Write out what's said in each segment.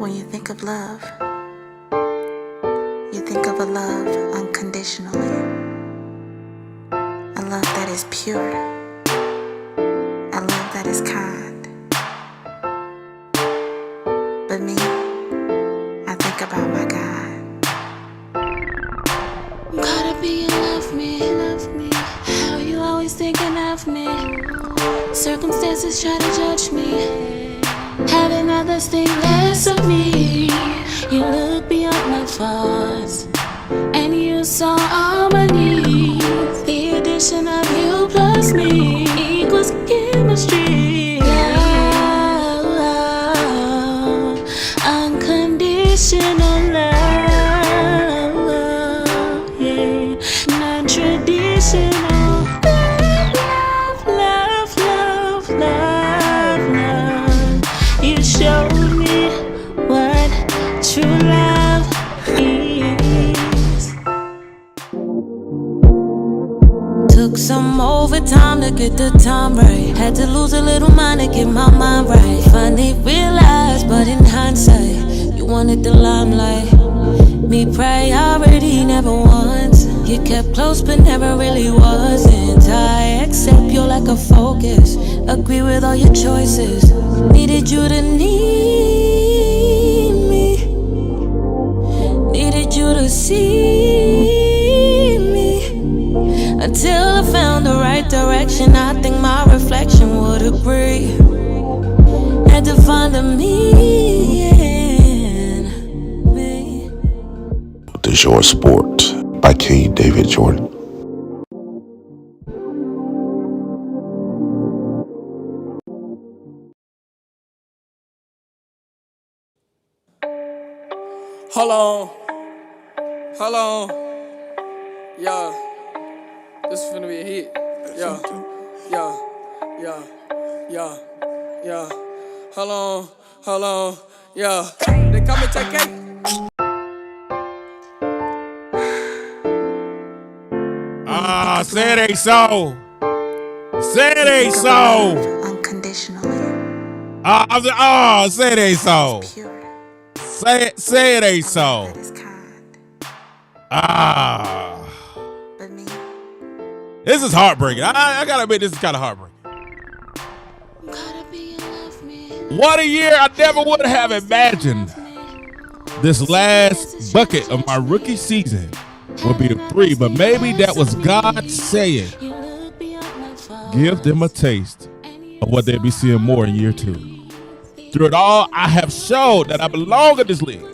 When you think of love, you think of a love unconditionally, a love that is pure, a love that is kind. But me, I think about my God. I'm caught up in you love me. How you always thinking of me. Circumstances try to judge me. Having others think less of me. You look beyond my faults, and you saw all my needs. The addition of you plus me equals chemistry. Love, unconditional love, yeah, not traditional. You showed me what true love is. Took some overtime to get the time right. Had to lose a little mind to get my mind right. Finally realized, but in hindsight, you wanted the limelight. Me priority never once. You kept close but never really wasn't. I accept you like a focus. Agree with all your choices. Needed you to need me. Needed you to see me. Until I found the right direction, I think my reflection would agree. Had to find the me in me. The Short Sport by King David Jordan. Hold on, yeah, this is finna be a hit, yeah, hold on, yeah, they call me TK. Say it ain't so. Say it ain't so. Unconditionally. Say it ain't so. Pure. Say it ain't so. That is kind. But me, This is heartbreaking. I gotta admit, this is kind of heartbreaking. What a year. I never would have imagined this last bucket of my rookie season would be a 3, but maybe that was God saying, give them a taste of what they'll be seeing more in year 2. Through it all, I have showed that I belong in this league,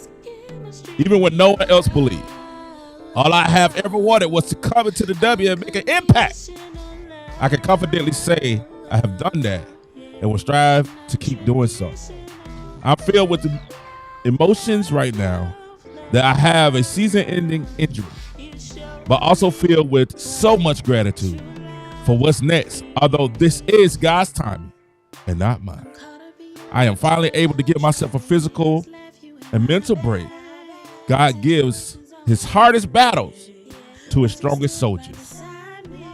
even when no one else believed. All I have ever wanted was to come into the W and make an impact. I can confidently say I have done that and will strive to keep doing so. I'm filled with the emotions right now that I have a season-ending injury, but also filled with so much gratitude for what's next, although this is God's timing and not mine. I am finally able to give myself a physical and mental break. God gives his hardest battles to his strongest soldiers.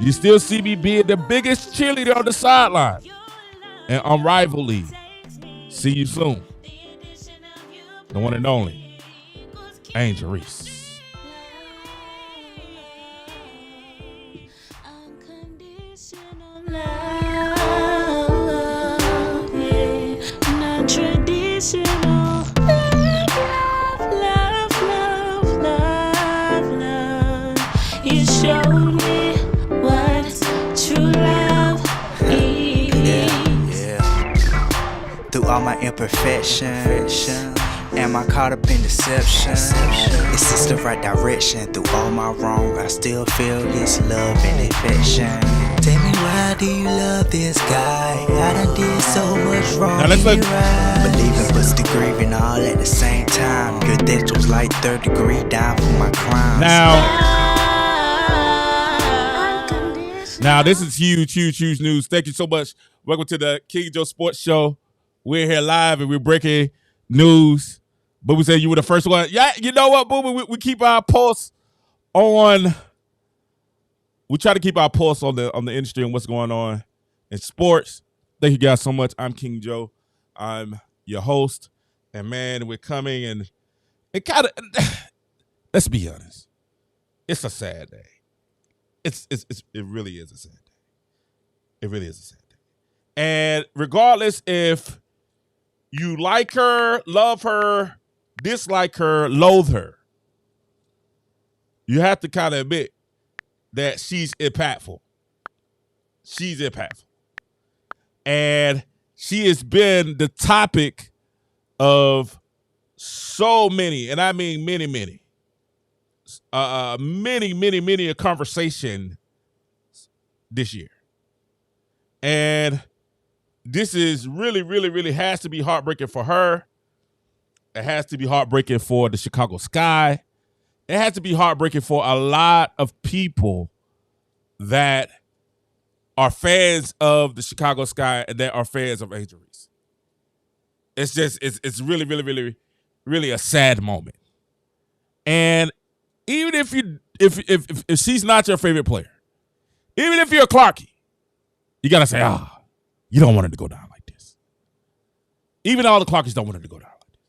You still see me being the biggest cheerleader on the sideline and unrivaled. See you soon. The one and only Angel Reese. traditional. Love. You showed me what true love is. Yeah. Through all my imperfections, am I caught up in deception? Is this the right direction? Through all my wrong, I still feel his love and affection. Tell me, why do you love this guy? I done did so much wrong. Now let's look. Believing but still grieving all at the same time. Your death was like 3rd degree down for my crimes. Now this is huge news. Thank you so much. Welcome to the King Joe Sports Show. We're here live and we're breaking news. Booby said you were the first one. Yeah, you know what, Booby? We keep our pulse on. We try to keep our pulse on the industry and what's going on in sports. Thank you guys so much. I'm King Joe. I'm your host. And man, we're coming and it kind of, let's be honest, it's a sad day. It really is a sad day. It really is a sad day. And regardless if you like her, love her, dislike her, loathe her, you have to kind of admit that she's impactful. She's impactful. And she has been the topic of so many, and I mean many a conversation this year. And this is really has to be heartbreaking for her. It has to be heartbreaking for the Chicago Sky. It has to be heartbreaking for a lot of people that are fans of the Chicago Sky and that are fans of Angel Reese. It's just, it's really a sad moment. And even if she's not your favorite player, even if you're a Clarkie, you gotta say, you don't want her to go down like this. Even all the Clarkies don't want her to go down like this.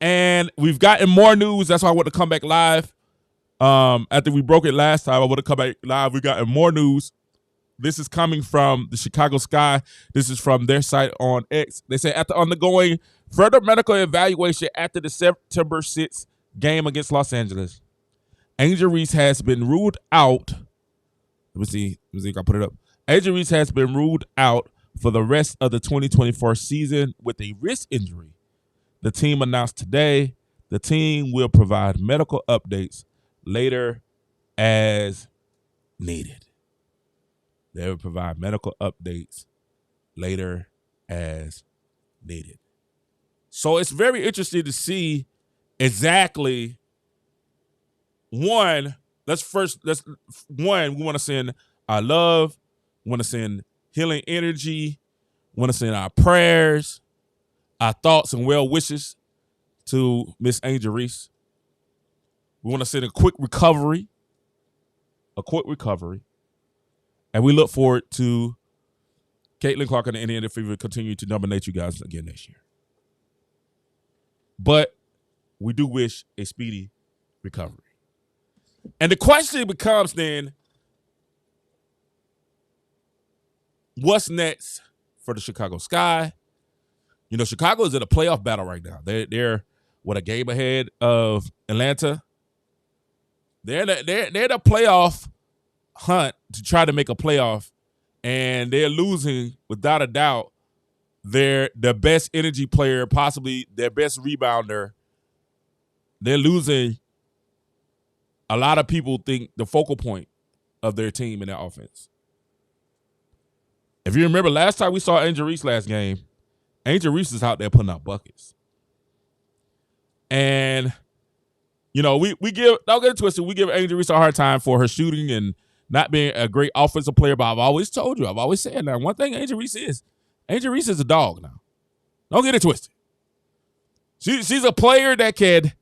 And we've gotten more news. That's why I want to come back live. After we broke it last time, I want to come back live. We've gotten more news. This is coming from the Chicago Sky. This is from their site on X. They say, after undergoing further medical evaluation after the September 6th game against Los Angeles, Angel Reese has been ruled out. Let me see if I put it up. Angel Reese has been ruled out for the rest of the 2024 season with a wrist injury. The team announced today the team will provide medical updates later as needed. They will provide medical updates later as needed. So it's very interesting to see exactly we want to send our love, we want to send healing energy, we want to send our prayers, our thoughts and well wishes to Miss Angel Reese. We want to send a quick recovery. And we look forward to Caitlin Clark and the Indiana Fever continue to dominate you guys again next year. But we do wish a speedy recovery. And the question becomes then, what's next for the Chicago Sky? You know, Chicago is in a playoff battle right now. They're a game ahead of Atlanta. They're in a playoff hunt to try to make a playoff, and they're losing without a doubt their best energy player, possibly their best rebounder. They're losing, a lot of people think, the focal point of their team in their offense. If you remember last time we saw Angel Reese last game, Angel Reese is out there putting out buckets. And, you know, don't get it twisted, we give Angel Reese a hard time for her shooting and not being a great offensive player, but I've always told you, I've always said that one thing Angel Reese is a dog now. Don't get it twisted. She's a player that can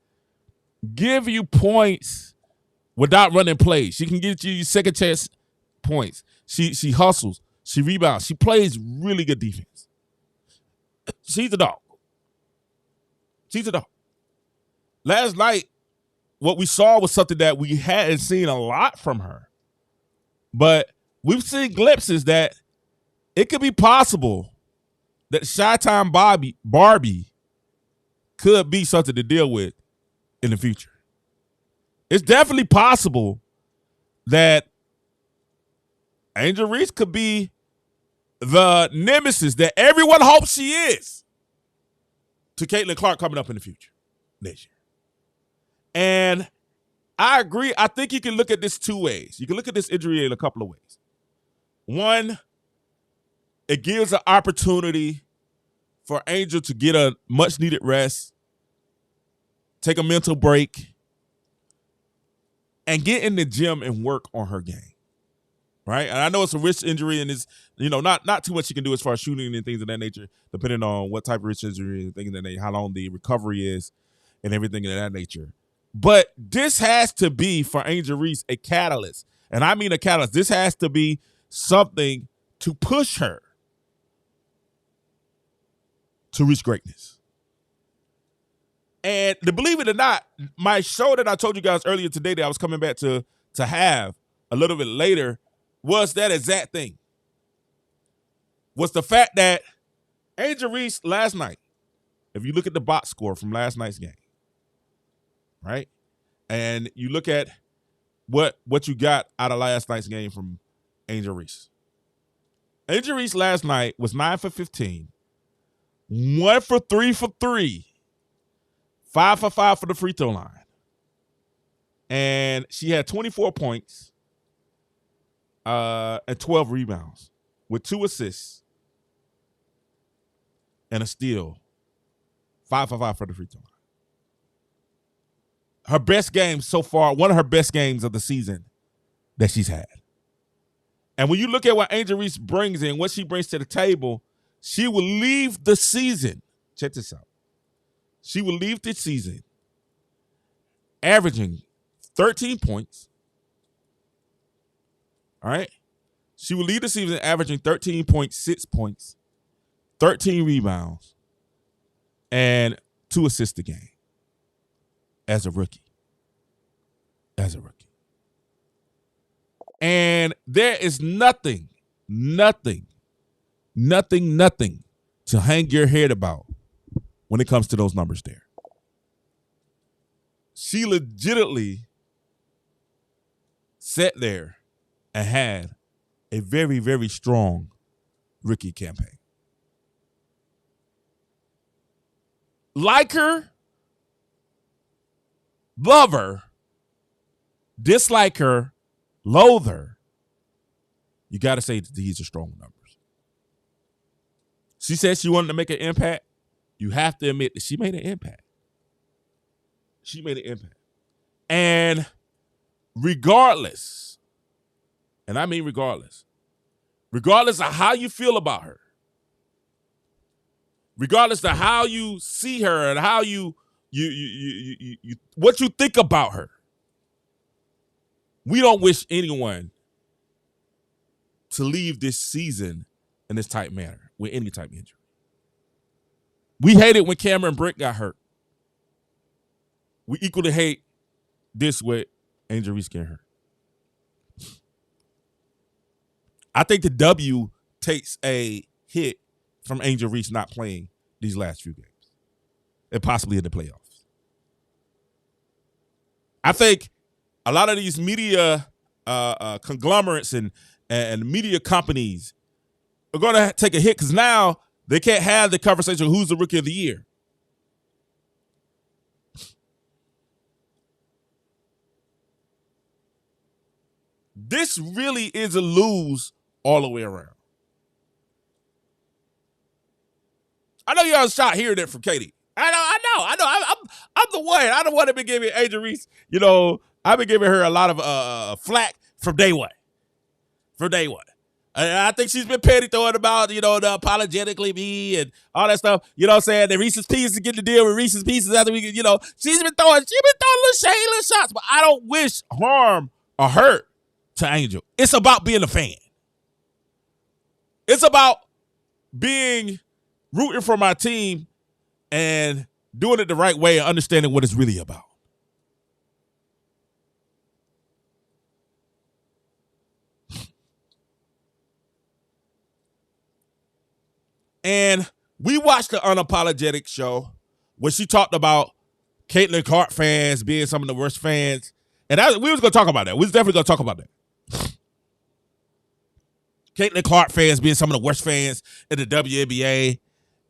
give you points without running plays. She can get you second chance points. She hustles. She rebounds. She plays really good defense. She's a dog. Last night, what we saw was something that we hadn't seen a lot from her. But we've seen glimpses that it could be possible that Shy-Time Barbie could be something to deal with in the future. It's definitely possible that Angel Reese could be the nemesis that everyone hopes she is to Caitlin Clark coming up in the future next year. And I agree. I think you can look at this two ways. You can look at this injury in a couple of ways. One, it gives an opportunity for Angel to get a much-needed rest, take a mental break, and get in the gym and work on her game, right? And I know it's a wrist injury, and it's, you know, not too much you can do as far as shooting and things of that nature, depending on what type of wrist injury and things of that nature, how long the recovery is, and everything of that nature. But this has to be, for Angel Reese, a catalyst. And I mean a catalyst. This has to be something to push her to reach greatness. And to believe it or not, my show that I told you guys earlier today that I was coming back to have a little bit later was that exact thing. Was the fact that Angel Reese last night, if you look at the box score from last night's game, right? And you look at what you got out of last night's game from Angel Reese. Angel Reese last night was 9 for 15, 1 for 3 for 3, 5 for 5 for the free throw line. And she had 24 points and 12 rebounds with 2 assists and a steal. 5 for 5 for the free throw line. Her best game so far, one of her best games of the season that she's had. And when you look at what Angel Reese brings in, what she brings to the table, she will leave the season. Check this out. She will leave the season averaging 13 points. All right? She will leave the season averaging 13.6 points, 13 rebounds, and 2 assists a game as a rookie. And there is nothing to hang your head about when it comes to those numbers there. She legitimately sat there and had a very, very strong rookie campaign. Like her, love her, dislike her, loathe her, you got to say that these are strong numbers. She said she wanted to make an impact. You have to admit that she made an impact. And regardless, and I mean regardless of how you feel about her, regardless of how you see her and how you what you think about her, we don't wish anyone to leave this season in this type manner with any type of injury. We hate it when Cameron Brink got hurt. We equally hate this with Angel Reese getting hurt. I think the W takes a hit from Angel Reese not playing these last few games and possibly in the playoffs. I think a lot of these media conglomerates and media companies are going to take a hit because now they can't have the conversation of who's the rookie of the year. This really is a lose all the way around. I know y'all shocked hearing that from Katie. I know. I'm the one. I don't want to be giving Angel Reese, I've been giving her a lot of flack from day one. And I think she's been petty throwing about, the apologetically me and all that stuff. You know what I'm saying? The Reese's Pieces get to deal with Reese's Pieces after we, she's been throwing little shade, little shots. But I don't wish harm or hurt to Angel. It's about being a fan. It's about rooting for my team and doing it the right way and understanding what it's really about. And we watched the Unapologetic show where she talked about Caitlin Clark fans being some of the worst fans. And we was going to talk about that. We was definitely going to talk about that. Caitlin Clark fans being some of the worst fans in the WNBA.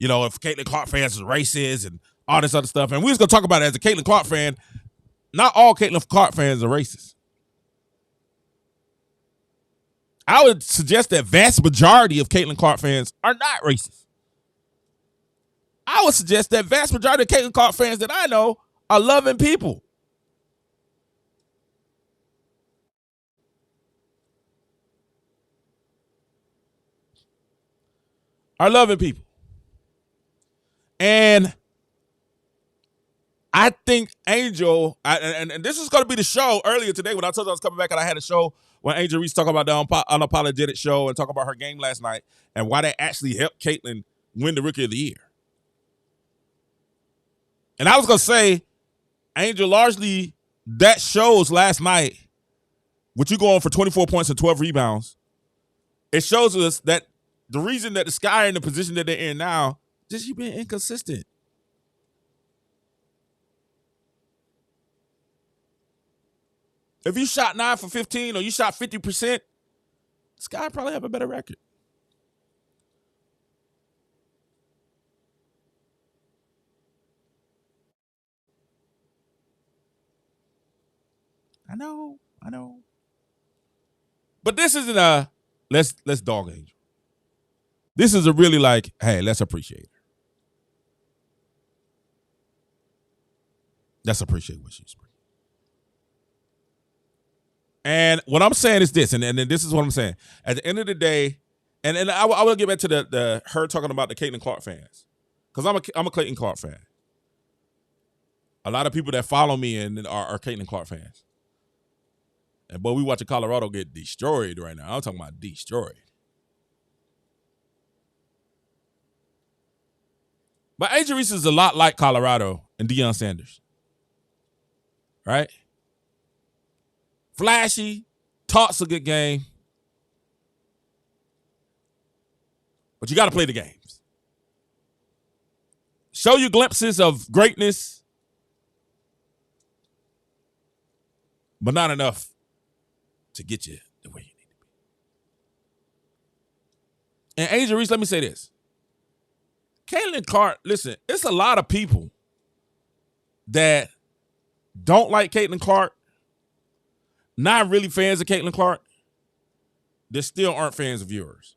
If Caitlin Clark fans are racist and all this other stuff. And we was going to talk about it as a Caitlin Clark fan. Not all Caitlin Clark fans are racist. I would suggest that vast majority of Caitlin Clark fans are not racist. I would suggest that vast majority of Caitlin Clark fans that I know are loving people. And I think Angel, and this is going to be the show earlier today when I told you I was coming back and I had a show when Angel Reese talked about the Unapologetic show and talk about her game last night and why that actually helped Caitlin win the Rookie of the Year. And I was going to say, Angel, largely that shows last night, with you going for 24 points and 12 rebounds, it shows us that the reason that the Sky are in the position that they're in now, just you being inconsistent. If you shot 9 for 15 or you shot 50%, Sky probably have a better record. I know. But this isn't a let's dog Angel. This is a really like, hey, let's appreciate her. Let's appreciate what she's bringing. And what I'm saying is this, and this is what I'm saying. At the end of the day, and I will get back to the her talking about the Caitlin Clark fans, because I'm a Caitlin Clark fan. A lot of people that follow me and are Caitlin Clark fans. And boy, we watching Colorado get destroyed right now. I'm talking about destroyed. But Angel Reese is a lot like Colorado and Deion Sanders. Right? Flashy, talks a good game. But you got to play the games. Show you glimpses of greatness, but not enough to get you the way you need to be. And Angel Reese, let me say this. Caitlin Clark, listen, it's a lot of people that don't like Caitlin Clark, not really fans of Caitlin Clark, that still aren't fans of yours.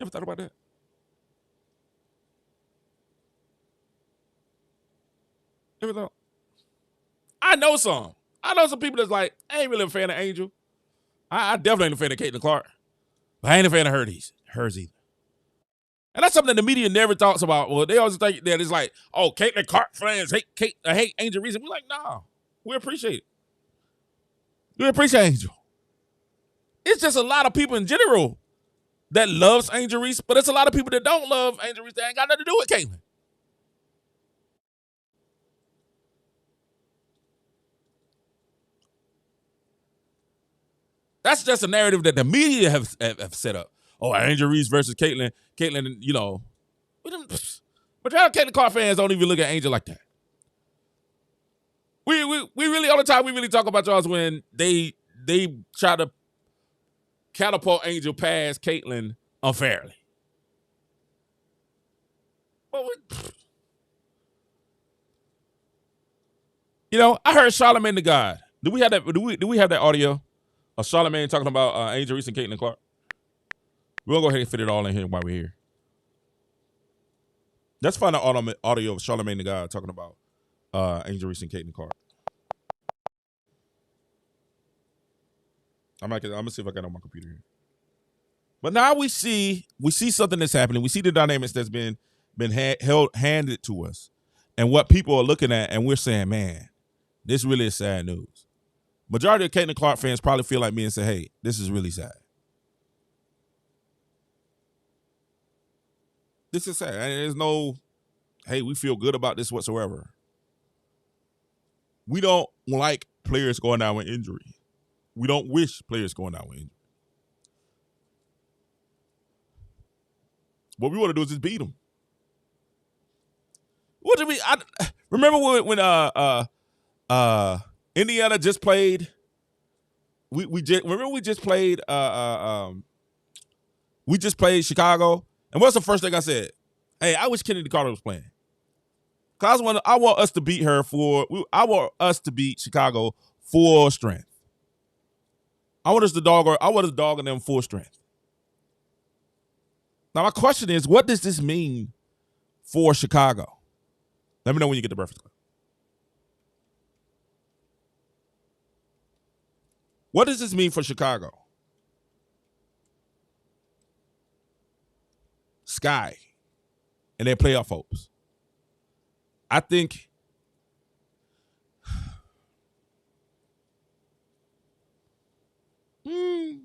Ever thought about that? Ever thought? I know some people that's like, I ain't really a fan of Angel. I definitely ain't a fan of Caitlin Clark. But I ain't a fan of hers either. And that's something that the media never talks about. Well, they always think that it's like, oh, Caitlin Clark fans hate Angel Reese. We're like, nah, we appreciate it. We appreciate Angel. It's just a lot of people in general that loves Angel Reese, but it's a lot of people that don't love Angel Reese that ain't got nothing to do with Caitlin. That's just a narrative that the media have set up. Oh, Angel Reese versus Caitlin. Caitlin, you know. But y'all Caitlin Clark fans don't even look at Angel like that. We really, all the time we really talk about y'all is when they try to catapult Angel past Caitlin unfairly. Well, you know, I heard Charlamagne the God. Do we have that? Do we have that audio of Charlamagne talking about Angel Reese and Caitlin Clark? We'll go ahead and fit it all in here while we're here. Let's find the audio of Charlamagne the God talking about Angel Reese and Caitlin Clark. I'm gonna see if I got it on my computer here. But now we see something that's happening. We see the dynamics that's been handed to us, and what people are looking at, and we're saying, man, this really is sad news. Majority of Caitlin Clark fans probably feel like me and say, hey, this is really sad. This is sad. There's no, hey, we feel good about this whatsoever. We don't like players going down with injury. We don't wish players going down with injury. What we want to do is just beat them. What do we? Remember when Indiana just played. We just played Chicago. And what's the first thing I said? Hey, I wish Kennedy Carter was playing. Cause I want us to beat her I want us to beat Chicago full strength. I want us to dog them full strength. Now my question is, what does this mean for Chicago? Let me know when you get the Breakfast Club. What does this mean for Chicago? Sky and their playoff hopes. I think you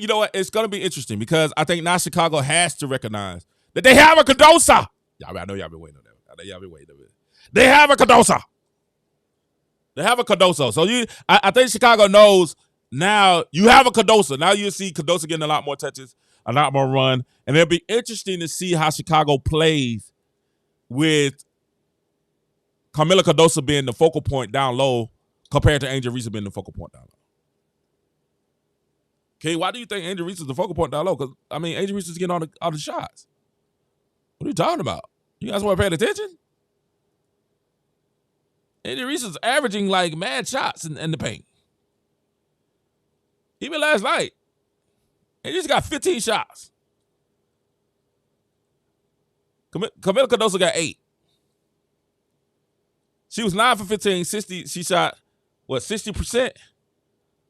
know what? It's going to be interesting because I think now Chicago has to recognize that they have a Cardosa. I know y'all been waiting on that. I know y'all been waiting on it. They have a Cardosa. They have a Cardoso. So I think Chicago knows now you have a Cardosa. Now you see Cardosa getting a lot more touches, a lot more run. And it'll be interesting to see how Chicago plays with Camila Cardosa being the focal point down low compared to Angel Reese being the focal point down low. Okay, why do you think Angel Reese is the focal point down low? Because, I mean, Angel Reese is getting all the shots. What are you talking about? You guys weren't paying attention? Angel Reese is averaging like mad shots in the paint. Even last night, he just got 15 shots. Camila Cardoso got 8. She was 9 for 15, 60. She shot, 60%?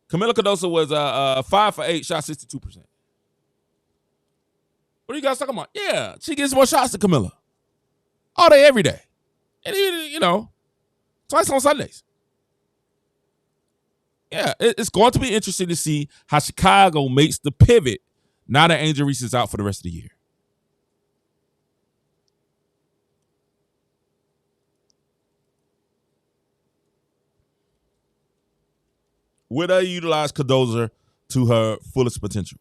Camila Cardoso was 5 for 8, shot 62%. What are you guys talking about? Yeah, she gets more shots than Camila. All day, every day. And even, twice on Sundays. Yeah, it's going to be interesting to see how Chicago makes the pivot now that Angel Reese is out for the rest of the year. Will they utilize Cardosa to her fullest potential?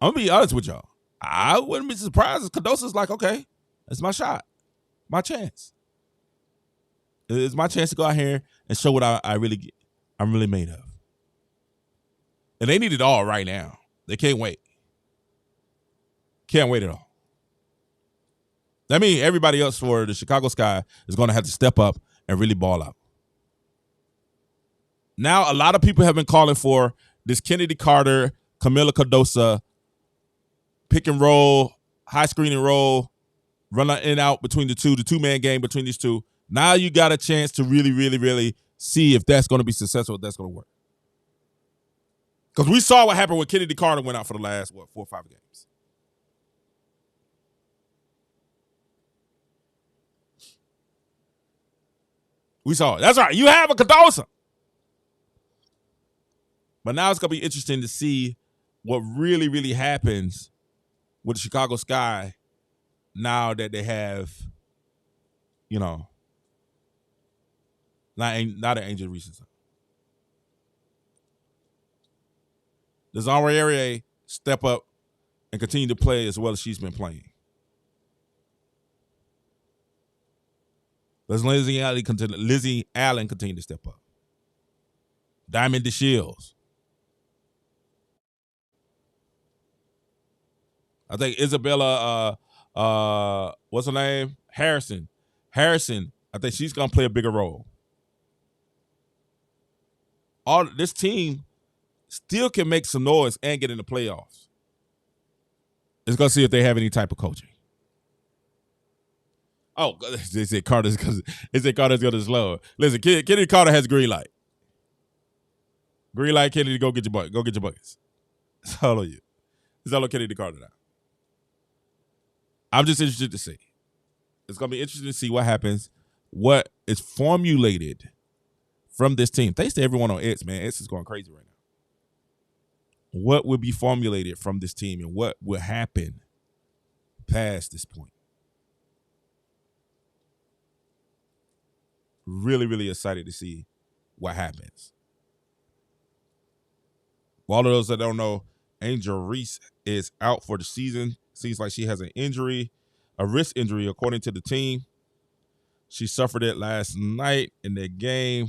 I'm going to be honest with y'all. I wouldn't be surprised if Cardosa's like, okay, it's my shot, my chance. It's my chance to go out here and show what I'm really made of. And they need it all right now. They can't wait. Can't wait at all. That means everybody else for the Chicago Sky is going to have to step up and really ball out. Now, a lot of people have been calling for this Kennedy Carter, Camila Cardosa, pick and roll, high screen and roll, run in and out between the two-man game between these two. Now you got a chance to really, really, really see if that's going to be successful, if that's going to work. Because we saw what happened when Kennedy Carter went out for the last, 4 or 5 games. We saw it. That's right. You have a Cardosa. But now it's going to be interesting to see what really, really happens with the Chicago Sky now that they have, not an Angel Reese. Does Aurier step up and continue to play as well as she's been playing? Does Lizzie Allen continue to step up? Diamond DeShields. I think Isabella, what's her name? Harrison, I think she's going to play a bigger role. This team still can make some noise and get in the playoffs. It's going to see if they have any type of coaching. Oh, they said Carter's going to slow. Listen, Kennedy Carter has green light. Green light, Kennedy, go get your buckets. It's all on you. It's all on Kennedy Carter now. I'm just interested to see. It's going to be interesting to see what happens, what is formulated from this team. Thanks to everyone on X, man. X is going crazy right now. What will be formulated from this team and what will happen past this point? Really, really excited to see what happens. For all of those that don't know, Angel Reese is out for the season. Seems like she has an injury, a wrist injury, according to the team. She suffered it last night in their game,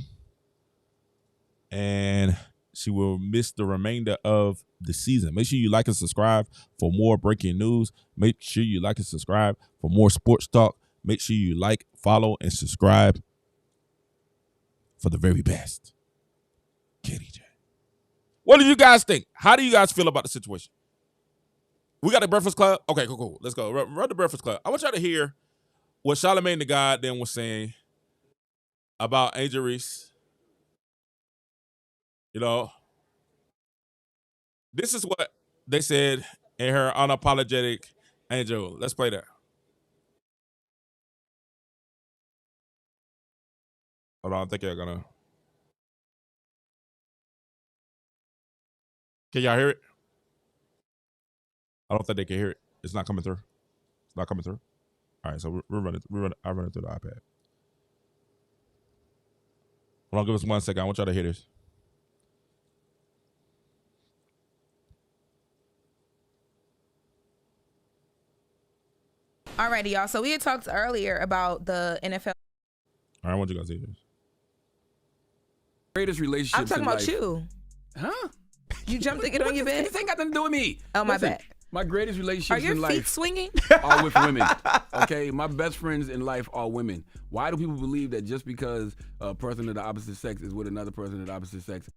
and she will miss the remainder of the season. Make sure you like and subscribe for more breaking news. Make sure you like and subscribe for more sports talk. Make sure you like, follow, and subscribe for the very best. KDJ. What do you guys think? How do you guys feel about the situation? We got the Breakfast Club? Okay, cool. Let's go. Run the Breakfast Club. I want y'all to hear what Charlamagne the God then was saying about Angel Reese. This is what they said in her unapologetic Angel. Let's play that. Hold on, I think you're gonna. Can y'all hear it? I don't think they can hear it. It's not coming through. It's not coming through. All right, so we're running. I run it through the iPad. Hold on, give us 1 second. I want y'all to hear this. Alrighty, y'all. So we had talked earlier about the NFL. All right, I want you guys to hear this. Greatest relationships I'm talking in about life. you. Huh? You jumped to get on your bed? This ain't got nothing to do with me. Oh, my Listen, bad. My greatest Are relationships your in feet life swinging? are with women. Okay? My best friends in life are women. Why do people believe that just because a person of the opposite sex is with another person of the opposite sex?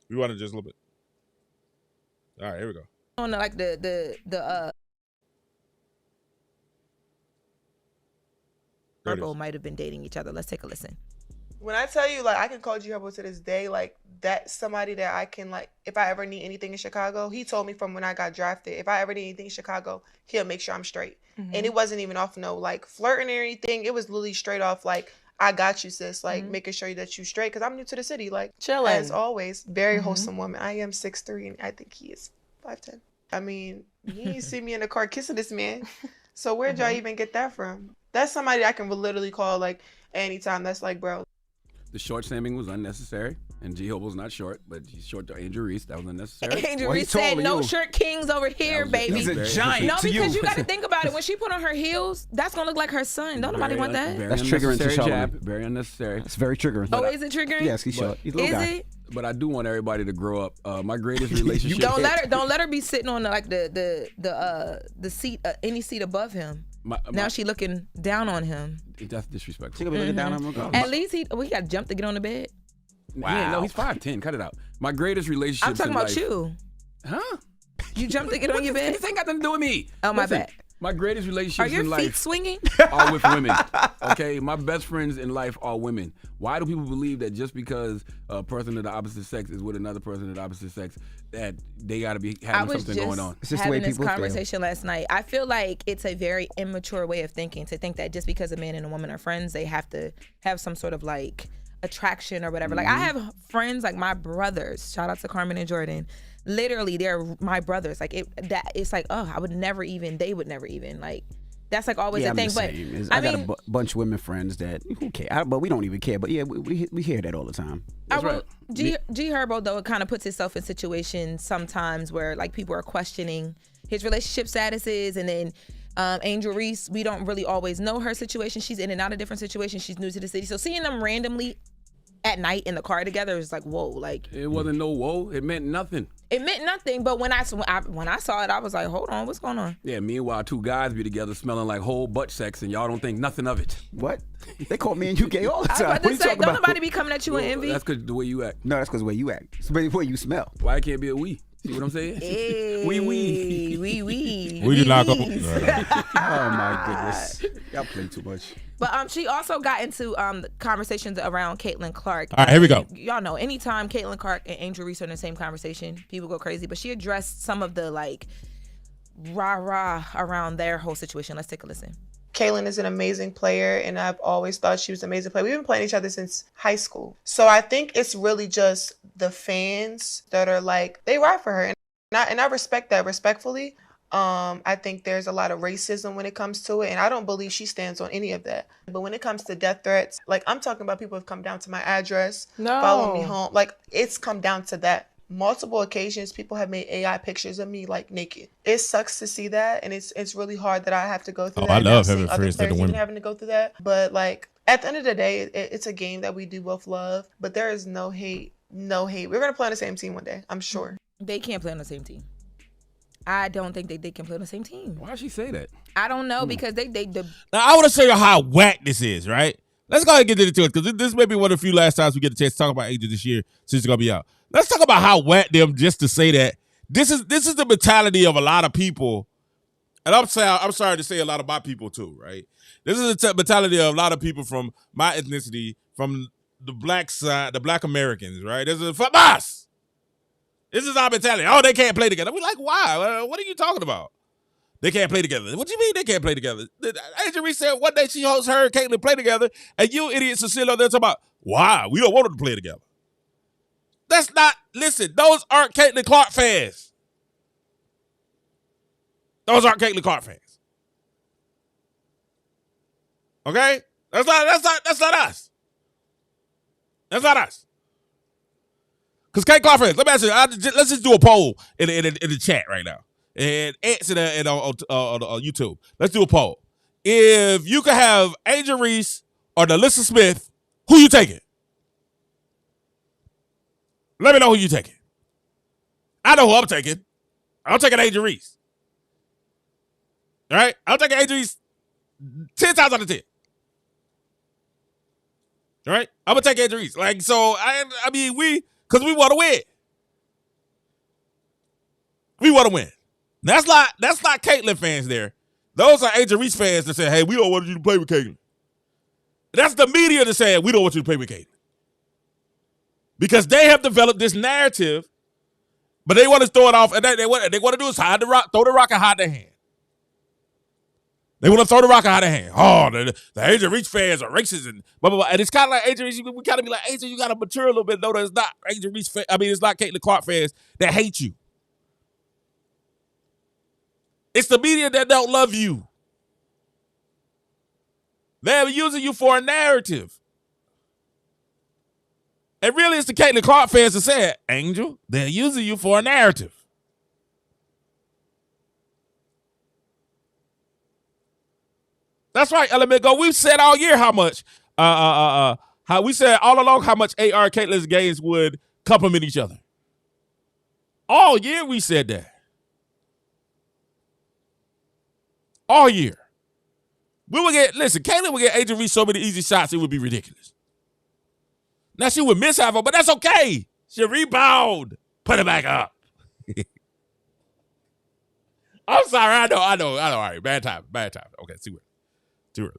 We want to just a little bit. All right, here we go. On like There it Purple is. might have been dating each other. Let's take a listen. When I tell you, like, I can call G Herbo to this day, like, that's somebody that I can, like, if I ever need anything in Chicago, he told me from when I got drafted, if I ever need anything in Chicago, he'll make sure I'm straight. And it wasn't even off no, like, flirting or anything. It was literally straight off, like, I got you, sis. Like, making sure that you straight, because I'm new to the city. Like, Chilling. as always, very wholesome woman. I am 6'3", and I think he is 5'10". I mean, you ain't see me in the car kissing this man. So where'd y'all even get that from? That's somebody I can literally call, like, anytime. That's like, bro. The short stamming was unnecessary. And G Herbo's not short, but he's short to Angel Reese. That was unnecessary. Angel Well, he Reese said, taller no you. shirt kings over here, baby. He's a Very- giant No, to you. because you got to think about it. When she put on her heels, that's going to look like her son. Don't nobody want that. Very That's triggering to unnecessary Charlamagne. jab. Very unnecessary. It's very triggering. Oh, is it triggering? Yes, he's short. He's a little Is guy. it? But I do want everybody to grow up. My greatest relationship. Don't let her be sitting on the seat, any seat above him. Now she looking down on him. That's disrespectful. She gonna be looking down on him. At least he got to jump to get on the bed. Wow. No, he's 5'10". Cut it out. My greatest relationships I'm talking in about life. you. Huh? You jumped to get on your bed? This ain't got nothing to do with me. Oh, my Listen, bad. My greatest Are relationships your in feet life swinging? are with women. Okay? My best friends in life are women. Why do people believe that just because a person of the opposite sex is with another person of the opposite sex, that they got to be I having was something just going on? It's just the way having this people feel. conversation last night. I feel like it's a very immature way of thinking to think that just because a man and a woman are friends, they have to have some sort of like attraction or whatever. Like I have friends, like my brothers. Shout out to Carmen and Jordan. Literally, they're my brothers. Like it's like, oh, I would never even. They would never even like. That's like always Yeah, a I'm thing. the But same. It's- I I got mean, a bunch of women friends that who care, but we don't even care. But yeah, we hear that all the time. That's right. G Herbo though, it kind of puts himself in situations sometimes where like people are questioning his relationship statuses, and then Angel Reese, we don't really always know her situation. She's in and out of different situations. She's new to the city, so seeing them randomly at night in the car together is like, whoa, like It wasn't no whoa. It meant nothing. it meant nothing. But when I saw it, I was like, hold on, what's going on? Yeah, meanwhile, two guys be together smelling like whole butt sex, and y'all don't think nothing of it. What? They call me and you gay all the I was time. about What to are you say, talking don't about? nobody be coming at you in envy. That's because the way you act. No, that's because the way you act. It's the way you smell. Why it can't be a we? See what I'm saying? Hey, We. we did not go. Oh my goodness, y'all play too much. But she also got into the conversations around Caitlin Clark. All right, here we go. Y'all know, anytime Caitlin Clark and Angel Reese are in the same conversation, people go crazy. But she addressed some of the like rah-rah around their whole situation. Let's take a listen. Kaylin is an amazing player, and I've always thought she was an amazing player. We've been playing each other since high school. So I think it's really just the fans that are like, they ride for her. And I respect that respectfully. I think there's a lot of racism when it comes to it, and I don't believe she stands on any of that. But when it comes to death threats, like I'm talking about people have come down to my address, follow me home. Like it's come down to that. Multiple occasions, people have made AI pictures of me like naked. It sucks to see that, and it's really hard that I have to go through that. I Now love seeing having other friends that are players even women. having to go through that. But like at the end of the day, it's a game that we do both love. But there is no hate, no hate. We're gonna play on the same team one day, I'm sure. They can't play on the same team. I don't think they can play on the same team. Why'd she say that? I don't know because they Now, I want to show you how whack this is, right? Let's go ahead and get into it, because this may be one of the few last times we get a chance to talk about Angel this year since it's going to be out. Let's talk about how whack them just to say that. This is the mentality of a lot of people, and I'm sorry to say a lot of my people too, right? This is the mentality of a lot of people from my ethnicity, from the black side, the black Americans, right? This is from us. This is our mentality. Oh, they can't play together. We're like, why? What are you talking about? They can't play together. What do you mean they can't play together? Angel Reese said one day she hosts her and Caitlin play together, and you idiots are sitting out there talking about, why? We don't want them to play together. That's not, listen, those aren't Caitlin Clark fans. Those aren't Caitlin Clark fans. Okay? That's not us. That's not us. Because Kate Clark fans, let me ask you, let's just do a poll in the chat right now. And answer that on YouTube. Let's do a poll. If you could have Angel Reese or Alyssa Smith, who you taking? Let me know who you taking. I know who I'm taking. I'm taking Angel Reese. All right? I'm taking Angel Reese 10 times out of 10. All right? I'm going to take Angel Reese. Like, so, I mean, because we want to win. We want to win. That's not Caitlyn fans there. Those are Angel Reese fans that say, hey, we don't want you to play with Caitlyn. That's the media that say, we don't want you to play with Caitlyn. Because they have developed this narrative, but they want to throw it off, and they want to do is hide the rock, throw the rock and hide their hand. They want to throw the rock and hide their hand. Oh, the Angel Reese fans are racist and blah, blah, blah. And it's kind of like Angel Reese, we kind of be like, Angel, you got to mature a little bit. No, it's not Angel Reese fans. I mean, it's not Caitlyn Clark fans that hate you. It's the media that don't love you. They're using you for a narrative. And really, it's the Caitlyn Clark fans that said, Angel, they're using you for a narrative. That's right, Element Go. We've said all year how much, how we said all along how much AR Caitlyn's games would complement each other. All year we said that. All year. Caitlyn would get Angel Reese so many easy shots, it would be ridiculous. Now she would miss half of them, but that's okay. She'll rebound. Put it back up. I'm sorry. I know. All right. Bad time. Okay, too early.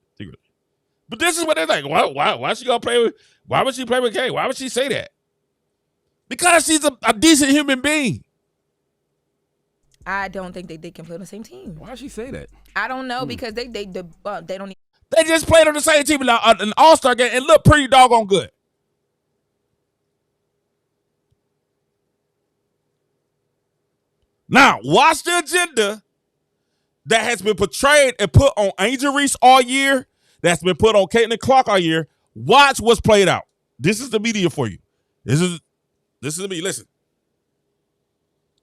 But this is what they're like. Why she gonna play with? Why would she play with Kay? Why would she say that? Because she's a decent human being. I don't think they can play on the same team. Why does she say that? I don't know because they don't. They just played on the same team in an All-Star game and looked pretty doggone good. Now, watch the agenda that has been portrayed and put on Angel Reese all year, that's been put on Caitlyn Clark all year. Watch what's played out. This is the media for you. This is the media. Listen.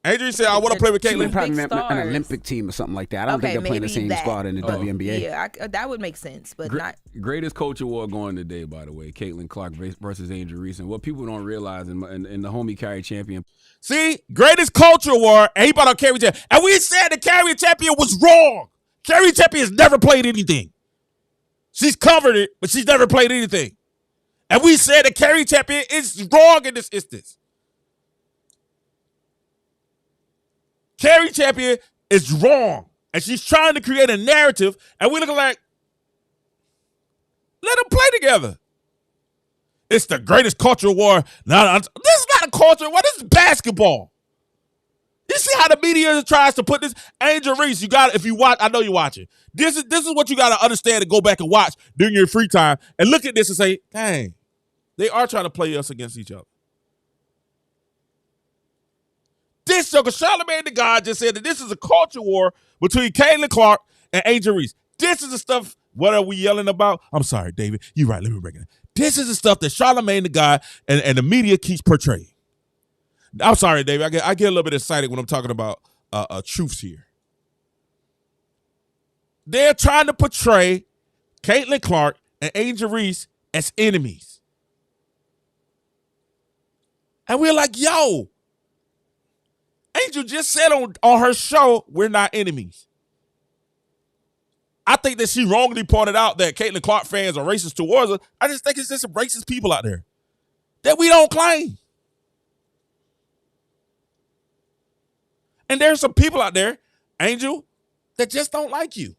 Angel Reese said, I want to play with Caitlyn. Probably an Olympic team or something like that. I don't think they're playing the same squad in the WNBA. Yeah, that would make sense, but not. Greatest coach award going today, by the way. Caitlyn Clark versus Angel Reese. And what people don't realize, in the homie Carry Champion. See, greatest culture award, and he brought on Carry Champion. And we said the Carry Champion was wrong. Carry Champion has never played anything. She's covered it, but she's never played anything. And we said the Carry Champion is wrong in this instance. Carry Champion is wrong. And she's trying to create a narrative, and we're looking like, let them play together. It's the greatest culture war. This is not a culture war. This is basketball. You see how the media tries to put this? Angel Reese, you got it. If you watch, I know you're watching. This is what you got to understand and go back and watch during your free time and look at this and say, dang, they are trying to play us against each other. This sucker, Charlamagne the God, just said that this is a culture war between Caitlyn Clark and Angel Reese. This is the stuff. What are we yelling about? I'm sorry, David. You're right. Let me break it down. This is the stuff that Charlamagne the God and the media keeps portraying. I'm sorry, David. I get a little bit excited when I'm talking about truths here. They're trying to portray Caitlyn Clark and Angel Reese as enemies. And we're like, yo, Angel just said on her show, we're not enemies. I think that she wrongly pointed out that Caitlyn Clark fans are racist towards her. I just think it's just some racist people out there that we don't claim. And there's some people out there, Angel, that just don't like you.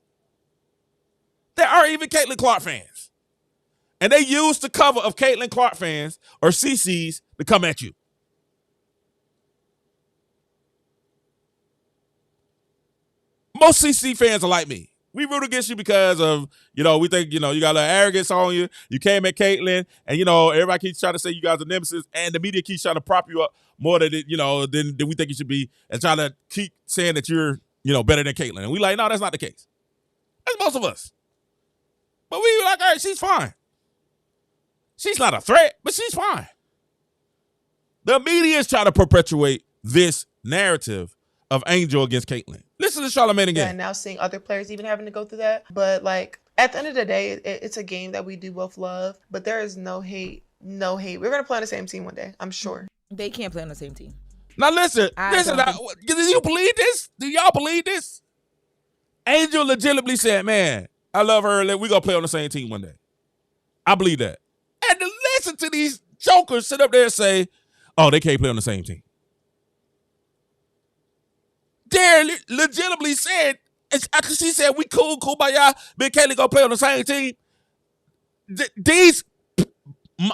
There are even Caitlyn Clark fans. And they use the cover of Caitlyn Clark fans or CCs to come at you. Most CC fans are like me. We root against you because of, we think, you got a little arrogance on you. You came at Caitlyn, and, everybody keeps trying to say you guys are nemesis, and the media keeps trying to prop you up more than we think you should be, and trying to keep saying that you're, better than Caitlyn. And we like, no, that's not the case. That's most of us. But we were like, all right, she's fine. She's not a threat, but she's fine. The media is trying to perpetuate this narrative of Angel against Caitlyn. Listen to Charlamagne again. Yeah, and now seeing other players even having to go through that. But like at the end of the day, it's a game that we do both love. But there is no hate. No hate. We're gonna play on the same team one day, I'm sure. They can't play on the same team. Now listen. Do you believe this? Do y'all believe this? Angel legitimately said, man, I love her. We're going to play on the same team one day. I believe that. And to listen to these jokers sit up there and say, oh, they can't play on the same team. Darren legitimately said, after she said, we cool by y'all, me and Kaylee going to play on the same team.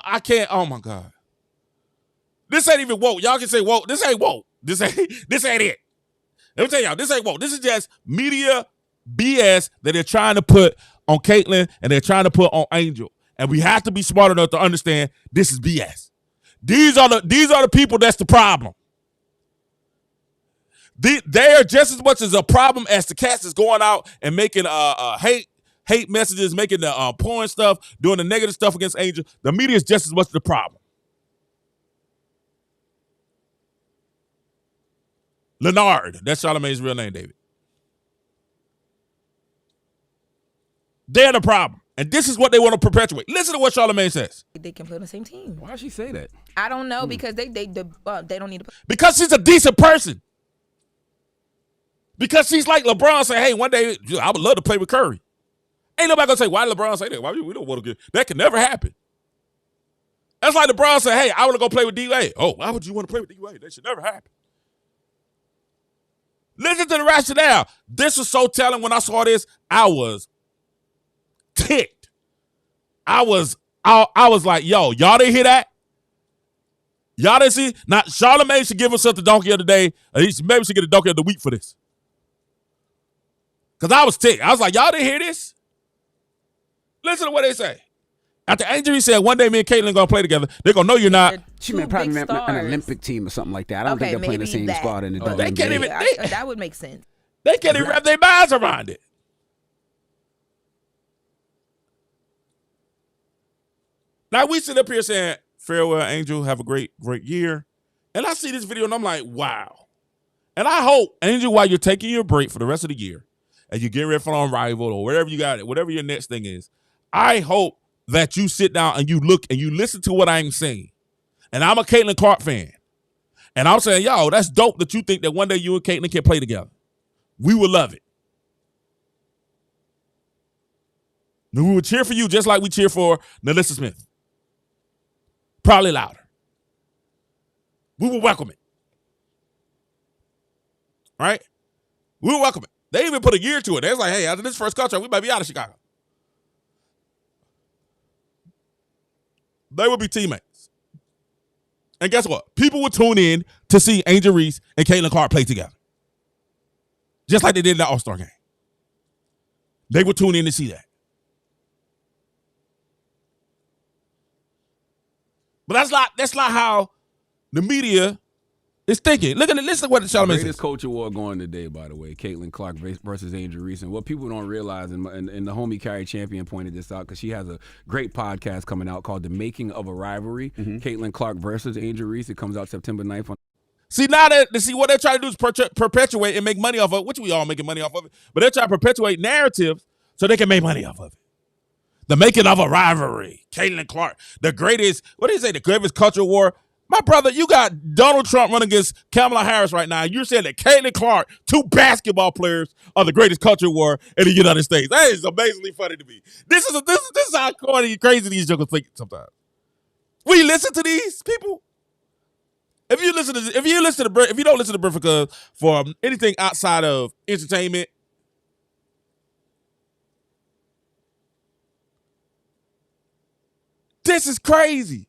I can't, oh my God. This ain't even woke. Y'all can say woke. This ain't woke. This ain't it. Let me tell y'all, this ain't woke. This is just media BS that they're trying to put on Caitlyn and they're trying to put on Angel. And we have to be smart enough to understand this is BS. These are the people that's the problem. They are just as much as a problem as the cats is going out and making hate messages, making the porn stuff, doing the negative stuff against Angel. The media is just as much the problem. Leonard, that's Charlamagne's real name, David. They're the problem. And this is what they want to perpetuate. Listen to what Charlamagne says. They can play on the same team. Why does she say that? I don't know because they don't need to play. Because she's a decent person. Because she's like LeBron saying, hey, one day I would love to play with Curry. Ain't nobody going to say, why did LeBron say that? Why we don't want to get that? Can never happen. That's like LeBron saying, hey, I want to go play with D-Wade. Oh, why would you want to play with D-Wade? That should never happen. Listen to the rationale. This was so telling. When I saw this, I was ticked. I was like, yo, y'all didn't hear that? Y'all didn't see? Now, Charlamagne should give herself the donkey of the day. Maybe she get a donkey of the week for this. Because I was ticked. I was like, y'all didn't hear this? Listen to what they say. After Angel Reese said, one day me and Caitlyn going to play together, they're going to know you're not. She probably meant an Olympic team or something like that. I don't think they're playing the same squad in the WNBA. They can't even. That would make sense. They can't even wrap their minds around it. Now we sit up here saying, farewell, Angel, have a great year. And I see this video and I'm like, wow. And I hope, Angel, while you're taking your break for the rest of the year, and you're getting ready for on Rival or wherever you got it, whatever your next thing is, I hope that you sit down and you look and you listen to what I'm saying. And I'm a Caitlyn Clark fan. And I'm saying, yo, that's dope that you think that one day you and Caitlyn can play together. We would love it. And we would cheer for you just like we cheer for Nalissa Smith. Probably louder. We will welcome it. Right? We will welcome it. They even put a year to it. They was like, hey, after this first contract, we might be out of Chicago. They would be teammates. And guess what? People would tune in to see Angel Reese and Caitlyn Clark play together. Just like they did in the All-Star game. They would tune in to see that. But that's not how the media is thinking. Listen to what Charlamagne says. Greatest coach award going today, by the way. Caitlyn Clark versus Angel Reese. And what people don't realize, and the homie Carrie Champion pointed this out because she has a great podcast coming out called The Making of a Rivalry. Caitlyn Clark versus Angel Reese. It comes out September 9th. See, what they're trying to do is perpetuate and make money off of it, which we all making money off of it. But they're trying to perpetuate narratives so they can make money off of it. The Making of a Rivalry. Caitlyn Clark, the greatest, what do you say, the greatest culture war? My brother, you got Donald Trump running against Kamala Harris right now. You're saying that Caitlyn Clark, two basketball players, are the greatest culture war in the United States. That is amazingly funny to me. This is how corny and crazy these jokers think sometimes. We listen to these people. If you don't listen to Breakfast for anything outside of entertainment, this is crazy.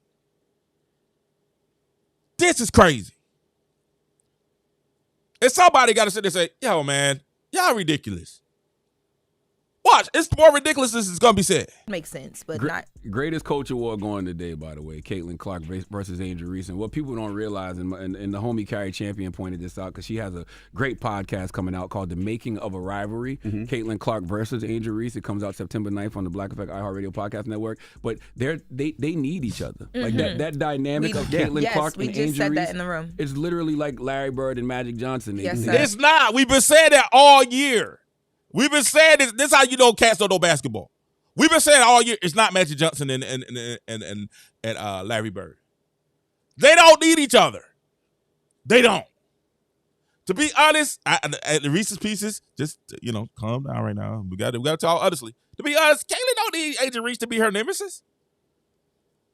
This is crazy. And somebody got to sit there and say, yo, man, y'all ridiculous. Watch, it's more ridiculous as it's gonna be said. Makes sense, but not. Greatest coach award going today, by the way. Caitlin Clark versus Angel Reese. And what people don't realize, and the homie Carrie Champion pointed this out because she has a great podcast coming out called The Making of a Rivalry. Caitlin Clark versus Angel Reese. It comes out September 9th on the Black Effect iHeartRadio Podcast Network. But they need each other. Like that dynamic of Caitlin Clark and Angel Reese. We just said that in the room. It's literally like Larry Bird and Magic Johnson. Yes, sir. It's not. We've been saying that all year. We've been saying this. This is how you know cats don't know basketball. We've been saying all year it's not Magic Johnson and Larry Bird. They don't need each other. They don't. To be honest, at the Reese's Pieces, just calm down right now. We got to talk honestly. To be honest, Caitlin don't need Angel Reese to be her nemesis.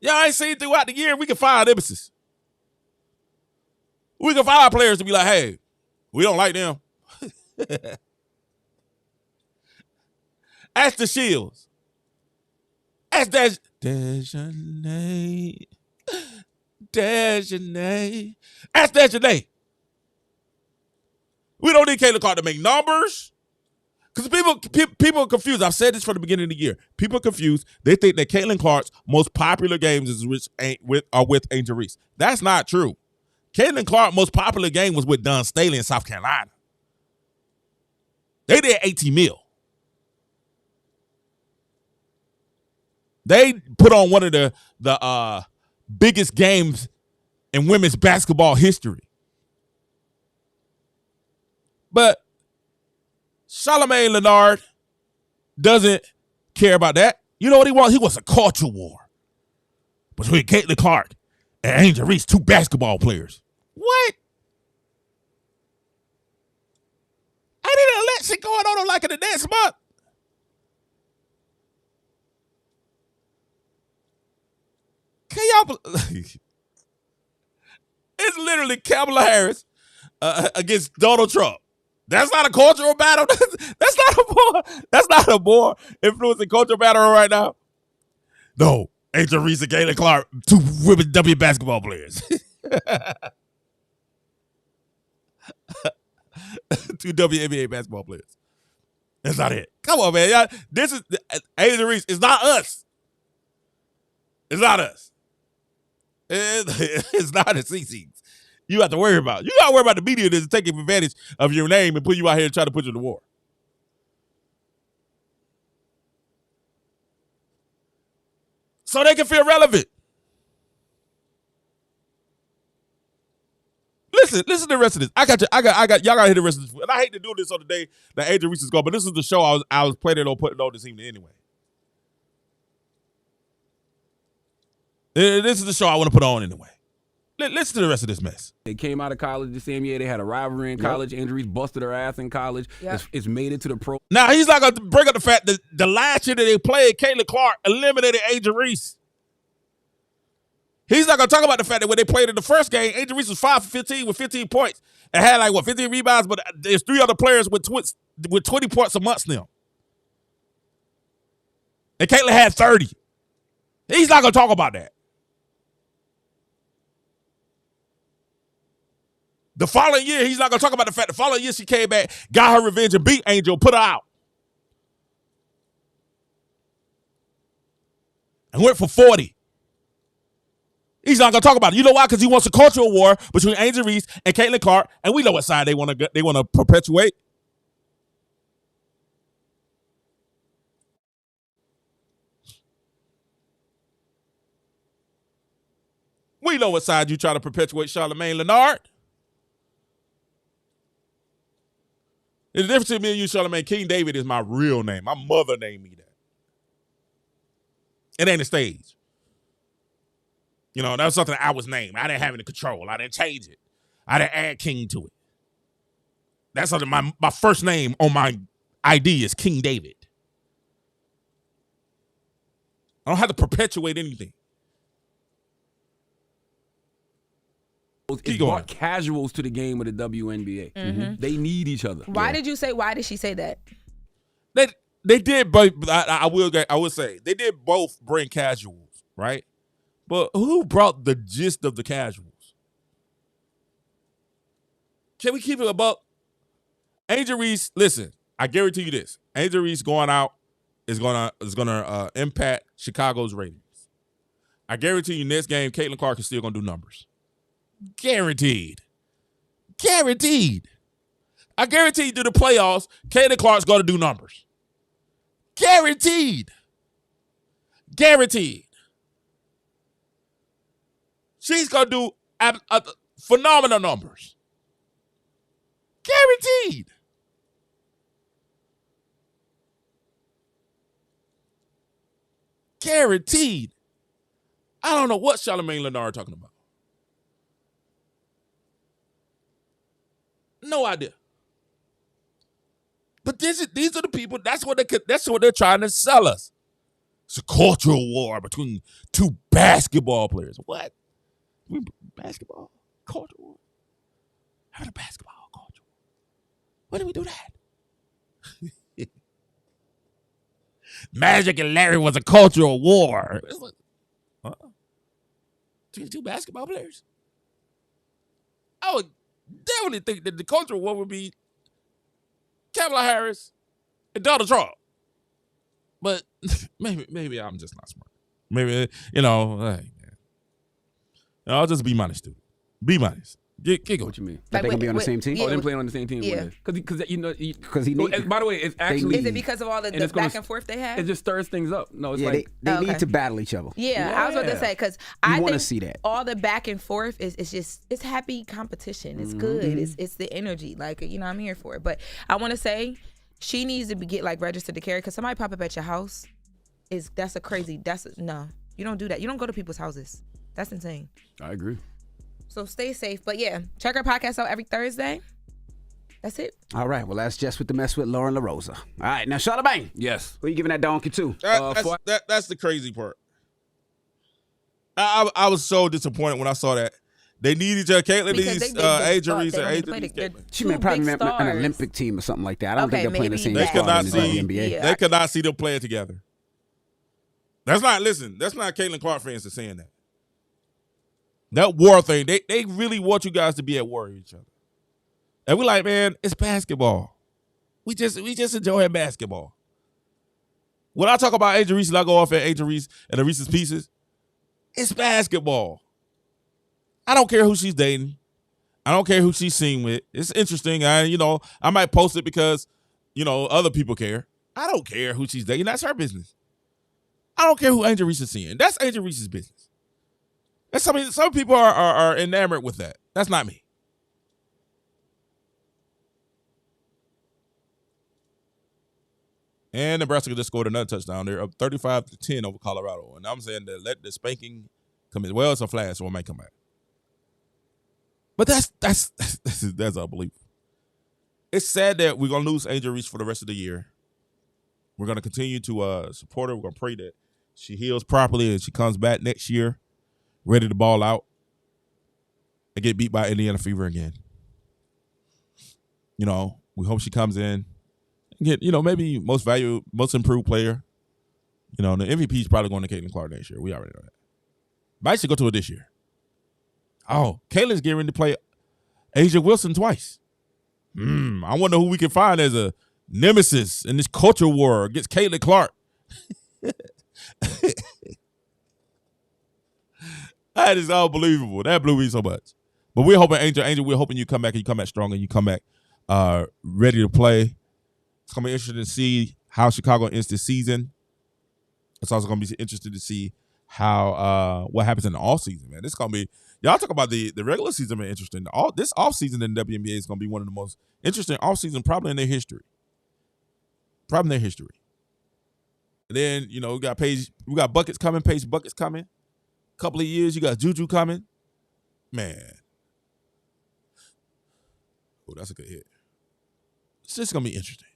Y'all ain't seen throughout the year. We can find nemesis. We can find players to be like, hey, we don't like them. Ask the Shields. Ask Dejanay. Ask Dejanay. We don't need Caitlin Clark to make numbers. Because people are confused. I've said this from the beginning of the year. People are confused. They think that Caitlin Clark's most popular games is with Angel Reese. That's not true. Caitlin Clark's most popular game was with Don Staley in South Carolina. They did 18 mil. They put on one of the biggest games in women's basketball history. But Charlamagne Leonard doesn't care about that. You know what he wants? He wants a culture war between Caitlin Clark and Angel Reese, two basketball players. What? I did an election going on like in the next month. Can y'all? It's literally Kamala Harris against Donald Trump. That's not a cultural battle. That's not a more influencing cultural battle right now. No, Angel Reese and Caitlin Clark, two women W basketball players. Two WNBA basketball players. That's not it. Come on, man. Y'all, this is Angel Reese. It's not us. It's not us. It's not a CC. You have to worry about. You got to worry about the media that's taking advantage of your name and put you out here and try to put you to war. So they can feel relevant. Listen to the rest of this. I got y'all got to hear the rest of this. And I hate to do this on the day that Angel Reese is gone, but this is the show I was planning on putting on this evening anyway. This is the show I want to put on anyway. Listen to the rest of this mess. They came out of college the same year. They had a rivalry in college. Angel Reese busted her ass in college. Yep. It's made it to the pro. Now, he's not going to bring up the fact that the last year that they played, Caitlin Clark eliminated Angel Reese. He's not going to talk about the fact that when they played in the first game, Angel Reese was 5 for 15 with 15 points and had 15 rebounds, but there's 3 other players with 20 points amongst them. And Caitlin had 30. He's not going to talk about that. The following year, he's not going to talk about the fact the following year she came back, got her revenge, and beat Angel, put her out. And went for 40. He's not going to talk about it. You know why? Because he wants a cultural war between Angel Reese and Caitlin Clark, and we know what side they want to perpetuate. We know what side you try to perpetuate, Charlamagne Leonard. The difference between me and you, Charlamagne, King David is my real name. My mother named me that. It ain't a stage. You know, that was something I was named. I didn't have any control. I didn't change it. I didn't add King to it. That's something my first name on my ID is King David. I don't have to perpetuate anything. It brought casuals to the game with the WNBA. Mm-hmm. They need each other. Why did she say that? They did, but I will say they did both bring casuals, right? But who brought the gist of the casuals? Can we keep it above? Angel Reese, listen, I guarantee you this. Angel Reese going out is gonna impact Chicago's ratings. I guarantee you, next game, Caitlin Clark is still gonna do numbers. Guaranteed. I guarantee you, through the playoffs, Caitlin Clark's gonna do numbers. Guaranteed. She's gonna do phenomenal numbers. Guaranteed. I don't know what Charlamagne Leonard talking about. No idea. But these are the people. That's what they're trying to sell us. It's a cultural war between two basketball players. What? Basketball culture war? How the basketball culture war? When did we do that? Magic and Larry was a cultural war. Between two basketball players? I would definitely think that the cultural war would be Kamala Harris and Donald Trump. But maybe I'm just not smart. Maybe, hey, man. I'll just be minus, dude. Be minus. Get going. What you mean? That they gonna be on the same team? Oh, they're playing on the same team. Yeah. Because he need. By the way, it's actually. Is it because of all the back and forth they have? It just stirs things up. No, it's they need to battle each other. Yeah, I was about to say, because I want to think see that. all the back and forth it's happy competition. It's good. It's the energy. Like, I'm here for it. But I want to say she needs to get registered to carry, because somebody pop up at your house no, you don't do that. You don't go to people's houses. That's insane. I agree. So stay safe. But yeah, check our podcast out every Thursday. That's it. All right. Well, that's Just With the Mess with Lauren LaRosa. All right. Now, Charlamagne. Yes. Who you giving that donkey to? That's the crazy part. I was so disappointed when I saw that. They need each other. Caitlin needs Angel Reese and Angel Reese. She may probably an Olympic team or something like that. I don't think they're playing the same sport in the WNBA. They could not see them playing together. That's not Caitlin Clark fans are saying that. That war thing, they really want you guys to be at war with each other. And we're like, man, it's basketball. We just enjoying basketball. When I talk about Angel Reese and I go off at Angel Reese and the Reese's Pieces, it's basketball. I don't care who she's dating. I don't care who she's seen with. It's interesting. I might post it because, other people care. I don't care who she's dating. That's her business. I don't care who Angel Reese is seeing. That's Angel Reese's business. And some people are enamored with that. That's not me. And Nebraska just scored another touchdown. They're up 35-10 over Colorado. And I'm saying that let the spanking come in. Well, it's a flash, so it might come back. But that's unbelievable. It's sad that we're gonna lose Angel Reese for the rest of the year. We're gonna continue to support her. We're gonna pray that she heals properly and she comes back next year, ready to ball out and get beat by Indiana Fever again. We hope she comes in and get, maybe most improved player. The MVP is probably going to Caitlin Clark next year. We already know that. But I should go to it this year. Oh, Caitlin's getting ready to play Asia Wilson twice. I wonder who we can find as a nemesis in this culture war against Caitlin Clark. That is unbelievable. That blew me so much. But we're hoping, Angel, we're hoping you come back and you come back strong and you come back ready to play. It's going to be interesting to see how Chicago ends this season. It's also going to be interesting to see how what happens in the offseason, man. This is going to be, y'all talk about the regular season being interesting. This offseason in the WNBA is going to be one of the most interesting offseason probably in their history. Probably in their history. And then, we got buckets coming, Paige buckets coming. Couple of years, you got Juju coming. Man. Oh, that's a good hit. It's just going to be interesting.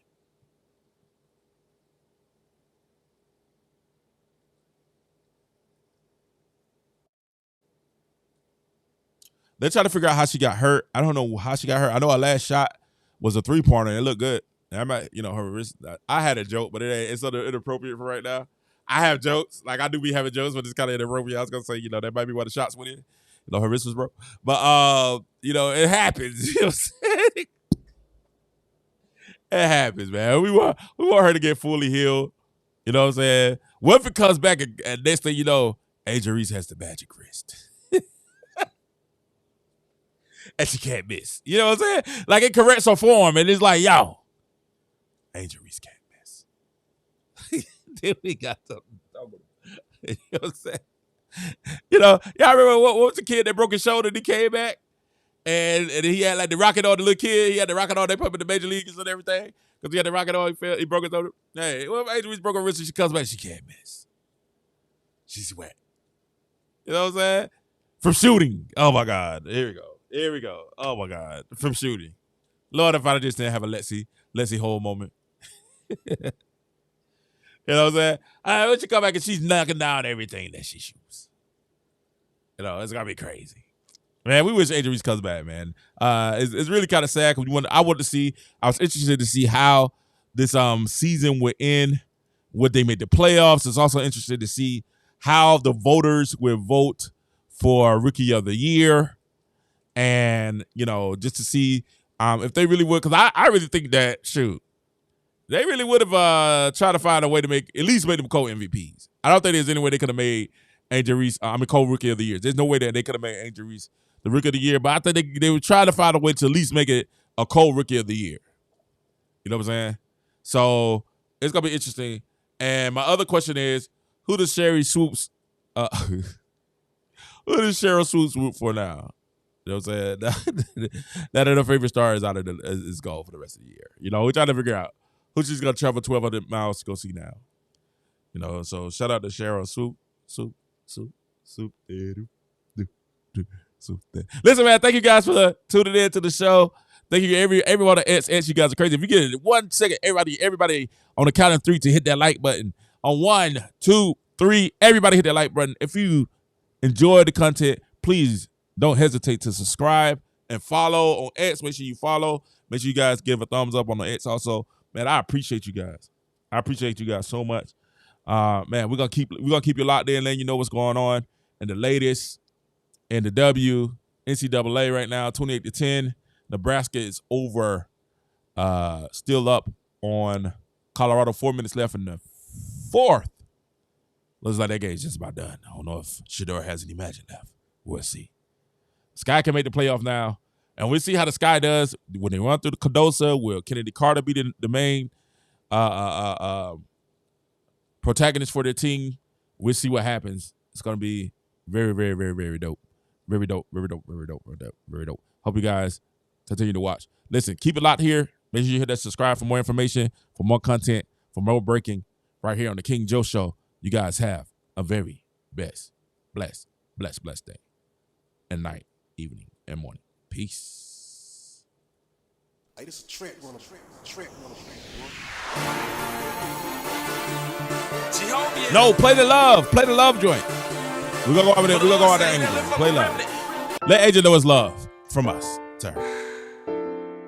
They're trying to figure out how she got hurt. I don't know how she got hurt. I know her last shot was a three-pointer, and it looked good. And I might, her wrist. I had a joke, but it's sort of inappropriate for right now. I have jokes. Like, I do be having jokes, but it's kind of inappropriate. I was going to say, that might be why the shots went in. Her wrist was broke. But, it happens. You know what I'm saying? It happens, man. We want her to get fully healed. You know what I'm saying? What if it comes back and next thing you know, Angel Reese has the magic wrist. And she can't miss. You know what I'm saying? Like it corrects her form and it's like, yo, Angel Reese can't miss. Then we got something to talk about. You know what I'm saying? You know, y'all remember what was the kid that broke his shoulder and he came back? And he had like the rocket on, the little kid. He had the rocket on. They put him in the major leagues and everything. Because he had the rocket on. He broke his shoulder. Hey, what if Angel Reese broke her wrist and she comes back? She can't miss. She's wet. You know what I'm saying? From shooting. Oh, my God. Here we go. Here we go. Oh, my God. From shooting. Lord, if I just didn't have a Lexi Hole moment. You know what I'm saying? All right, when she come back and she's knocking down everything that she shoots. You know, it's going to be crazy. Man, we wish Angel Reese comes back, man. It's really kind of sad because I was interested to see how this season would end, would they make the playoffs. It's also interested to see how the voters will vote for Rookie of the Year. And, you know, just to see if they really would, because I really think that, shoot, they really would have tried to find a way to at least make them co-MVPs. I don't think there's any way they could have made Angel Reese, co-Rookie of the Year. There's no way that they could have made Angel Reese the Rookie of the Year, but I think they would try to find a way to at least make it a co-Rookie of the Year. You know what I'm saying? So it's going to be interesting. And my other question is, who does Sherry Swoops, who does Cheryl Swoops root for now? You know what I'm saying? That her favorite star is out of is gone for the rest of the year. You know, we're trying to figure out who she's going to travel 1,200 miles to go see now. You know, so shout out to Cheryl Swoop. Listen, man, thank you guys for tuning in to the show. Thank you everyone at S. You guys are crazy. If you get it in 1 second, everybody on the count of 3 to hit that like button. On 1, 2, 3, everybody hit that like button. If you enjoy the content, please don't hesitate to subscribe and follow on X. Make sure you follow. Make sure you guys give a thumbs up on the X also. Man, I appreciate you guys. I appreciate you guys so much. Man, we're gonna keep you locked in, letting you know what's going on and the latest in the NCAA right now, 28-10. Nebraska is over, still up on Colorado. 4 minutes left in the fourth. Looks like that game's just about done. I don't know if Shedeur has any magic left. We'll see. Sky can make the playoff now, and we'll see how the Sky does when they run through the Cardosa. Will Kennedy Carter be the main protagonist for their team? We'll see what happens. It's going to be very, very, very, very dope. Very dope, very dope, very dope, very dope, very dope. Hope you guys continue to watch. Listen, keep it locked here. Make sure you hit that subscribe for more information, for more content, for more breaking right here on the King Joe Show. You guys have a very blessed day and night, evening, and morning. Peace. Hey, this is a trip on No, play the love joint. We're gonna go over there. We're gonna go out there, Angel. Play love. Let Angel know it's love from us to her.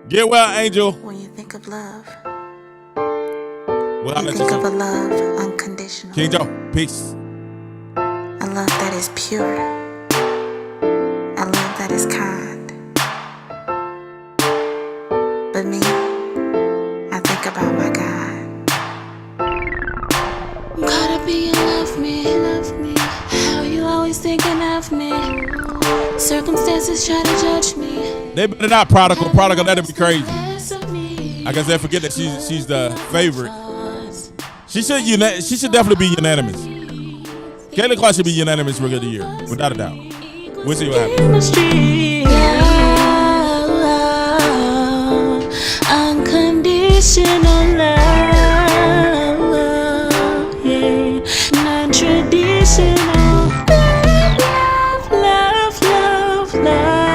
Get well, Angel. When you think of love, Well, you think of a love unconditional. King Joe, peace. A love that is pure. A love that is kind. But me, I think about my God. I'm caught up in you, love me. How you always thinking of me. Circumstances try to judge me. They better not prodigal, that'd be crazy. I guess they forget that she's the favorite. She should definitely be unanimous. Caitlin Clark should be unanimous Rookie of the Year, without a doubt. We'll see what happens. Love, unconditional love, yeah, non-traditional. Love.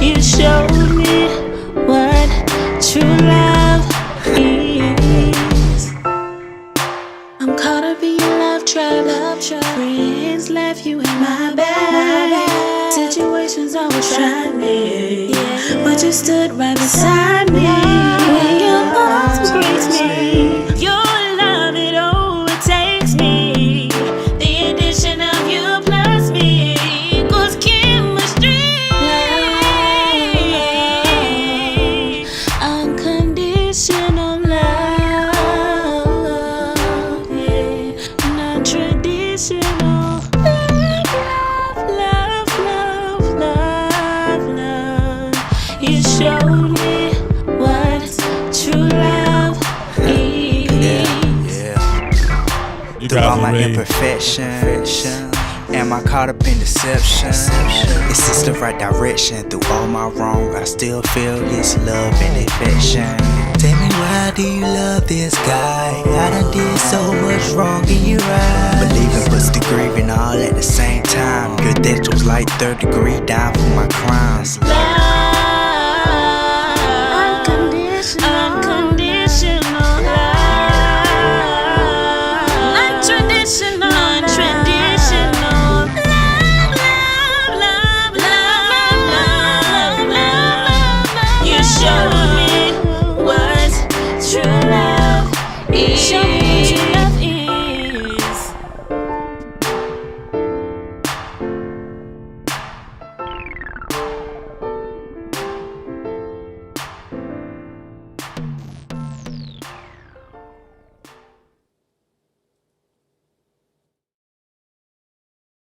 You showed me what true love is. I'm caught up in your love trap. Friends left you in my bag. Situations always tried me, but you stood right beside me. When your arms breaks me, your love it overtakes me. The addition of you plus me equals chemistry. Unconditional love. through all my Charlamagne. imperfections. Am I caught up in deception? Is this the right direction? Through all my wrong, I still feel his love and affection. Tell me, why do you love this guy? I done did so much wrong in your eyes. Believing puts the grieving all at the same time. Your death was like third degree down for my crimes.